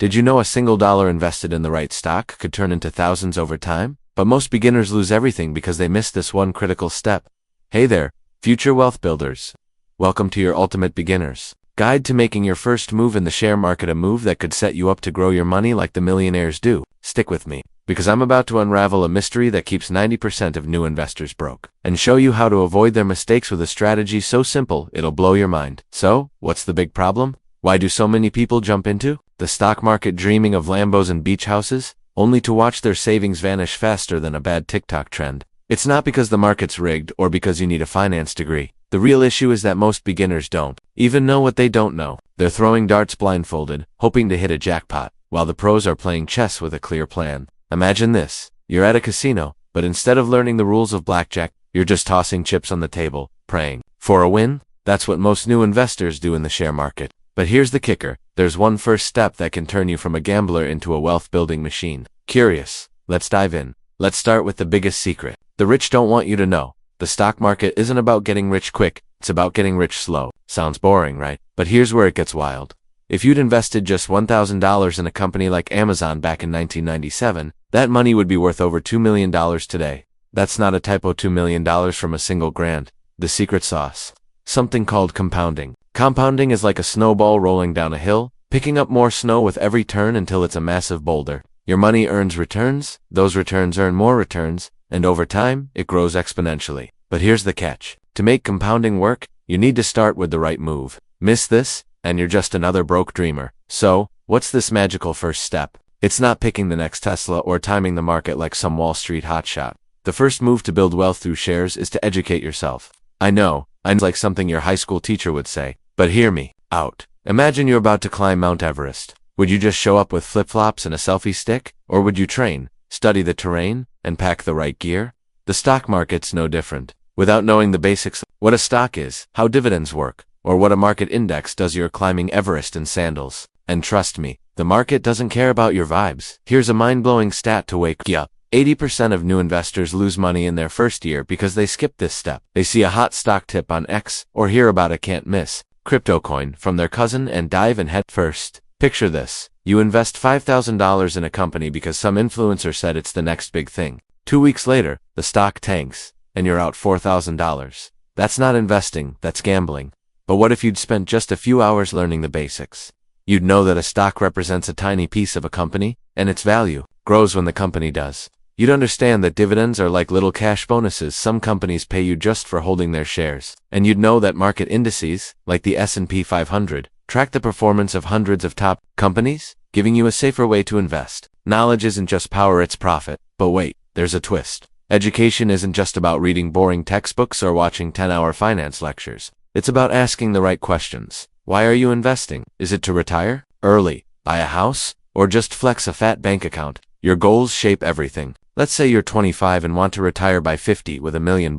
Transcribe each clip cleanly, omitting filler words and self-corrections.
Did you know a single dollar invested in the right stock could turn into thousands over time? But most beginners lose everything because they miss this one critical step. Hey there, future wealth builders. Welcome to your ultimate beginner's guide to making your first move in the share market, a move that could set you up to grow your money like the millionaires do. Stick with me, because I'm about to unravel a mystery that keeps 90% of new investors broke, and show you how to avoid their mistakes with a strategy so simple it'll blow your mind. So, what's the big problem? Why do so many people jump into the stock market dreaming of Lambos and beach houses, only to watch their savings vanish faster than a bad TikTok trend? It's not because the market's rigged or because you need a finance degree. The real issue is that most beginners don't even know what they don't know. They're throwing darts blindfolded, hoping to hit a jackpot, while the pros are playing chess with a clear plan. Imagine this. You're at a casino, but instead of learning the rules of blackjack, you're just tossing chips on the table, praying for a win. That's what most new investors do in the share market. But here's the kicker. There's one first step that can turn you from a gambler into a wealth-building machine. Curious? Let's dive in. Let's start with the biggest secret. The rich don't want you to know. The stock market isn't about getting rich quick, it's about getting rich slow. Sounds boring, right? But here's where it gets wild. If you'd invested just $1,000 in a company like Amazon back in 1997, that money would be worth over $2 million today. That's not a typo, $2 million from a single grant. The secret sauce. Something called compounding. Compounding is like a snowball rolling down a hill, picking up more snow with every turn until it's a massive boulder. Your money earns returns, those returns earn more returns, and over time, it grows exponentially. But here's the catch. To make compounding work, you need to start with the right move. Miss this, and you're just another broke dreamer. So, what's this magical first step? It's not picking the next Tesla or timing the market like some Wall Street hotshot. The first move to build wealth through shares is to educate yourself. I know it's like something your high school teacher would say, but hear me out. Imagine you're about to climb Mount Everest. Would you just show up with flip-flops and a selfie stick? Or would you train, study the terrain, and pack the right gear? The stock market's no different. Without knowing the basics, what a stock is, how dividends work, or what a market index does, you're climbing Everest in sandals. And trust me, the market doesn't care about your vibes. Here's a mind-blowing stat to wake you up. 80% of new investors lose money in their first year because they skip this step. They see a hot stock tip on X or hear about a can't-miss crypto coin from their cousin and dive in head first. Picture this. You invest $5,000 in a company because some influencer said it's the next big thing. 2 weeks later, the stock tanks, and you're out $4,000. That's not investing, that's gambling. But what if you'd spent just a few hours learning the basics? You'd know that a stock represents a tiny piece of a company, and its value grows when the company does. You'd understand that dividends are like little cash bonuses some companies pay you just for holding their shares. And you'd know that market indices, like the S&P 500, track the performance of hundreds of top companies, giving you a safer way to invest. Knowledge isn't just power, it's profit. But wait, there's a twist. Education isn't just about reading boring textbooks or watching 10-hour finance lectures. It's about asking the right questions. Why are you investing? Is it to retire early, buy a house, or just flex a fat bank account? Your goals shape everything. Let's say you're 25 and want to retire by 50 with $1 million.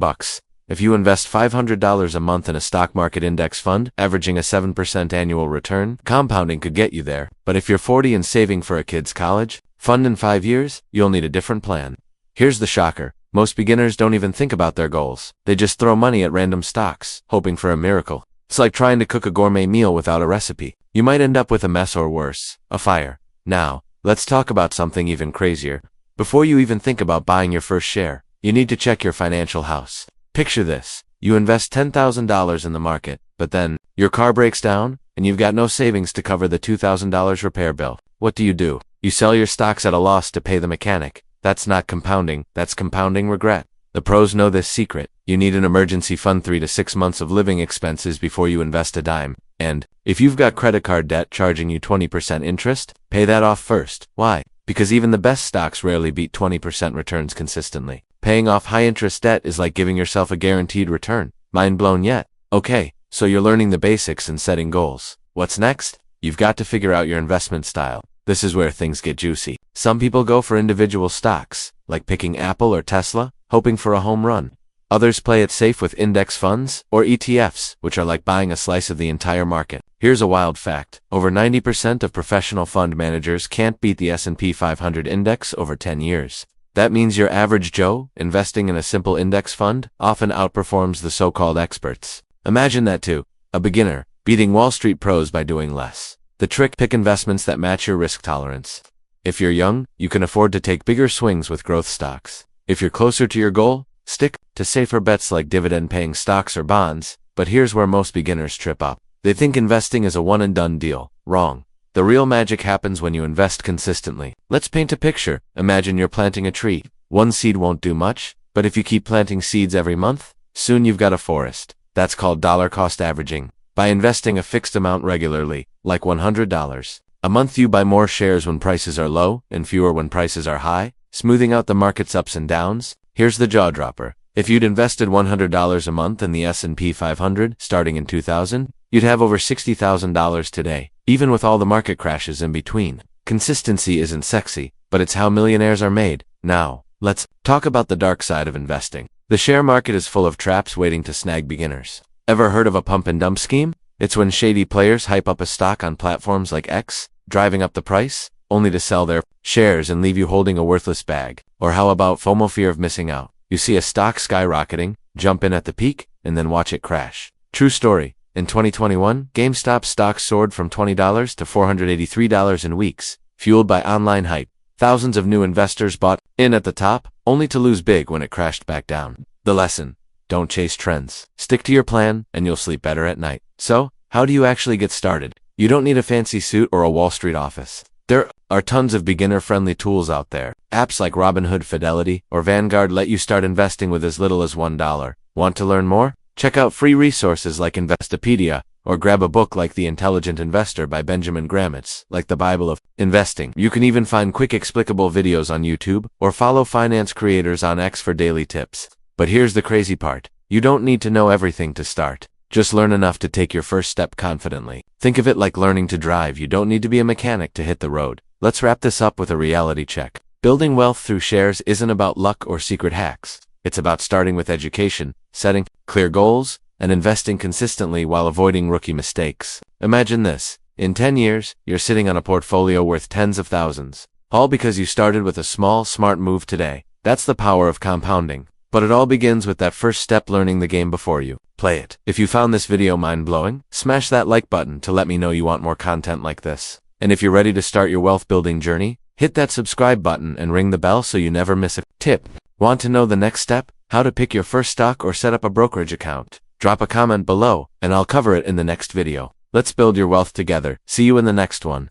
If you invest $500 a month in a stock market index fund, averaging a 7% annual return, compounding could get you there. But if you're 40 and saving for a kid's college fund in 5 years, you'll need a different plan. Here's the shocker. Most beginners don't even think about their goals. They just throw money at random stocks, hoping for a miracle. It's like trying to cook a gourmet meal without a recipe. You might end up with a mess or worse, a fire. Now, let's talk about something even crazier. Before you even think about buying your first share, you need to check your financial house. Picture this. You invest $10,000 in the market, but then, your car breaks down, and you've got no savings to cover the $2,000 repair bill. What do? You sell your stocks at a loss to pay the mechanic. That's not compounding, that's compounding regret. The pros know this secret. You need an emergency fund, 3 to 6 months of living expenses before you invest a dime. And, if you've got credit card debt charging you 20% interest, pay that off first. Why? Because even the best stocks rarely beat 20% returns consistently. Paying off high-interest debt is like giving yourself a guaranteed return. Mind blown yet? Okay, so you're learning the basics and setting goals. What's next? You've got to figure out your investment style. This is where things get juicy. Some people go for individual stocks, like picking Apple or Tesla, hoping for a home run. Others play it safe with index funds, or ETFs, which are like buying a slice of the entire market. Here's a wild fact. Over 90% of professional fund managers can't beat the S&P 500 index over 10 years. That means your average Joe, investing in a simple index fund, often outperforms the so-called experts. Imagine that too. A beginner, beating Wall Street pros by doing less. The trick: pick investments that match your risk tolerance. If you're young, you can afford to take bigger swings with growth stocks. If you're closer to your goal, stick to safer bets like dividend-paying stocks or bonds. But here's where most beginners trip up. They think investing is a one-and-done deal. Wrong. The real magic happens when you invest consistently. Let's paint a picture. Imagine you're planting a tree. One seed won't do much, but if you keep planting seeds every month, soon you've got a forest. That's called dollar cost averaging. By investing a fixed amount regularly, like $100 a month, you buy more shares when prices are low and fewer when prices are high, smoothing out the market's ups and downs. Here's the jaw dropper. If you'd invested $100 a month in the S&P 500 starting in 2000, you'd have over $60,000 today, even with all the market crashes in between. Consistency isn't sexy, but it's how millionaires are made. Now, let's talk about the dark side of investing. The share market is full of traps waiting to snag beginners. Ever heard of a pump and dump scheme? It's when shady players hype up a stock on platforms like X, driving up the price, only to sell their shares and leave you holding a worthless bag. Or how about FOMO, fear of missing out? You see a stock skyrocketing, jump in at the peak, and then watch it crash. True story. In 2021, GameStop stock soared from $20 to $483 in weeks, fueled by online hype. Thousands of new investors bought in at the top, only to lose big when it crashed back down. The lesson: don't chase trends. Stick to your plan, and you'll sleep better at night. So, how do you actually get started? You don't need a fancy suit or a Wall Street office. There are tons of beginner-friendly tools out there. Apps like Robinhood, Fidelity, or Vanguard let you start investing with as little as $1. Want to learn more? Check out free resources like Investopedia, or grab a book like The Intelligent Investor by Benjamin Graham. It's like the Bible of investing. You can even find quick explicable videos on YouTube, or follow finance creators on X for daily tips. But here's the crazy part. You don't need to know everything to start. Just learn enough to take your first step confidently. Think of it like learning to drive. You don't need to be a mechanic to hit the road. Let's wrap this up with a reality check. Building wealth through shares isn't about luck or secret hacks. It's about starting with education, setting clear goals, and investing consistently while avoiding rookie mistakes. Imagine this. In 10 years, you're sitting on a portfolio worth tens of thousands. All because you started with a small, smart move today. That's the power of compounding. But it all begins with that first step: learning the game before you play it. If you found this video mind-blowing, smash that like button to let me know you want more content like this. And if you're ready to start your wealth-building journey, hit that subscribe button and ring the bell so you never miss a tip. Want to know the next step? How to pick your first stock or set up a brokerage account? Drop a comment below, and I'll cover it in the next video. Let's build your wealth together. See you in the next one.